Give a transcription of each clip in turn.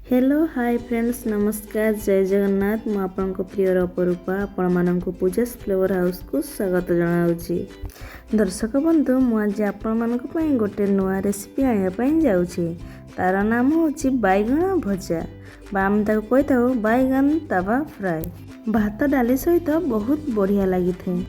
Hello hi friends नमस्कार जय जगन्नाथ मु आपण प्रियर अपरूपा आपण मानक पूजास फ्लेवर हाउस को स्वागत जनाऊँगी। दर्शक बंधु मुझे आपण मानक पई गोटे नुआ रेसिपी आने जाऊँगी। तार नाम होची बैगना भजा बा आम ताको कही था बैगन तावा फ्राए। भात डाली सहित बहुत बढ़िया लगी थे।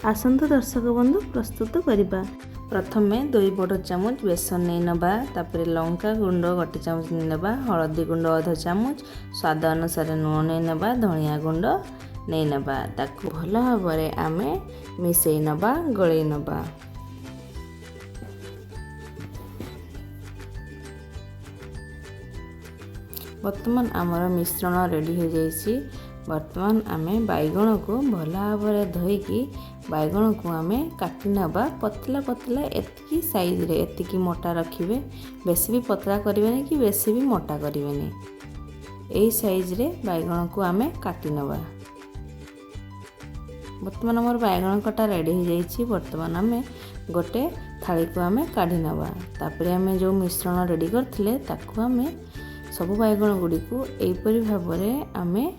आसंत दर्शक बंधु प्रस्तुत करवा। प्रथमे 2 बड़ चामच बेसन नहीं नबा, तापर लंका गुंड 1 चामच नहीं नबा, हलदी गुंड आधा चामच, स्वाद अनुसार लुण नहीं नबा, धनिया गुंड नहीं नबा। ताकू भल भाव आमे मिसई नबा गलई नबा। वर्तमान आमर मिश्रण रेडी हो जाइए। वर्तमान आमे बैगण को भल भाव धोईकी बैगण को आमे काटी नबा पतला पतला एतिकी साइज रे एतिकी मोटा रखिबे। बेसी भी पतला करिवेनी कि बेसी भी मोटा करिवेनी। एई साइज रे बैगण को आमे काटी नबा। वर्तमान हमर बैगण कटा रेडी हो जाइए। वर्तमान आमे गोटे थाली को आमे काढी नबा। तापर आमे जो मिश्रण रेडी करथिले ताकू आमे सब बैगण गुडी को एपरि भाव आमे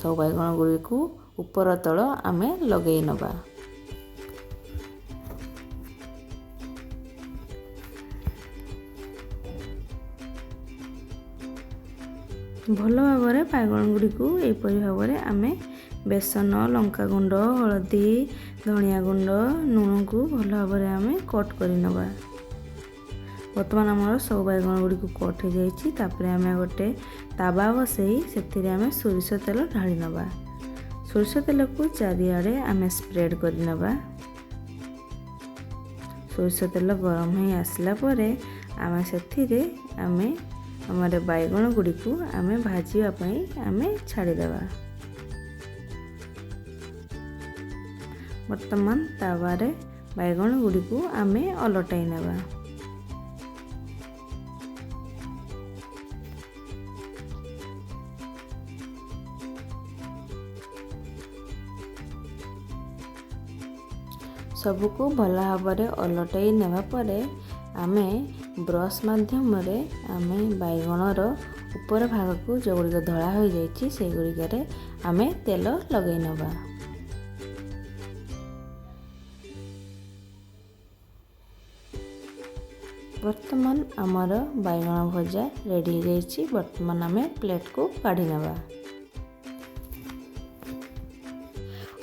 सब बैगण गुडी को ऊपर तळ आमे लगेई नबा। भल भाव बैगण गुडी को एपरि भाव आमे बेसन लंका गुंड हलदी धनिया गुंड लुण को भल भाव आमे कट कर नबा। वर्तमान आमर सब बैगण गुडी को कट हो जाइए। तापर आमे गोटे तावा बसई से आमे सोरिष तेल ढाली नबा। सोरिष तेल को चारिआडे आमे स्प्रेड कर नबा। सोरिष तेल गरम हो आसला परे आमे सेथिरे आमे हमारे बैगण गुडी को आमे भाजिबा पई आमे छाड़ी देबा। वर्तमान तावारे बैगण गुडी को आमे अलटाई नेबा। सबको भल भाव अलटाई नेबा परे आमे ब्रश माध्यम आमे बैगणर ऊपर भाग को जो गुड़िक धड़ा हो जाइए से गुड़िक आमे तेल लगई नबा। वर्तमान आमर बैगण भजा रेडी हो जाइए। वर्तमान आमे प्लेट को काढ़ी नबा।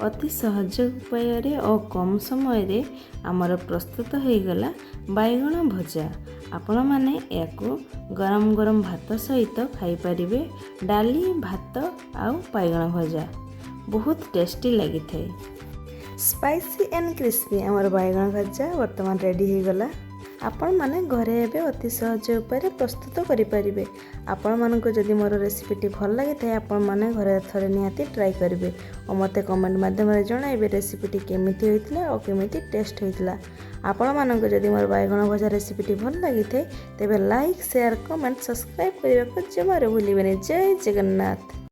अति सहज उपाय और कम समय रे आमर प्रस्तुत हो गला बैगण भजा। आपण माने याकू गरम गरम भात सहित खाई परिबे। डाली भात आउ बैगण भजा बहुत टेस्टी लगी थे। स्पाइसी एंड क्रिस्पी आमर बैगण भजा वर्तमान रेडी हो गला। आपण माने घरे एबे अति सहज उपाय प्रस्तुत करि परिबे। आपण मानको जदि मोर रेसिपीटी भल लगे थाए आपण माने घरे थरे निहाती ट्राई करिवे और मते कमेंट माध्यम रे जणाइबे रेसिपीटी केमिति होइतिला और केमिति टेस्ट होइतिला। आपण मानको जदि मोर बैगण भजा रेसिपीटी भल लगे थाए तेबे लाइक शेयर कमेंट सब्सक्राइब करबा को जमारे भूलिबेनी। जय जगन्नाथ।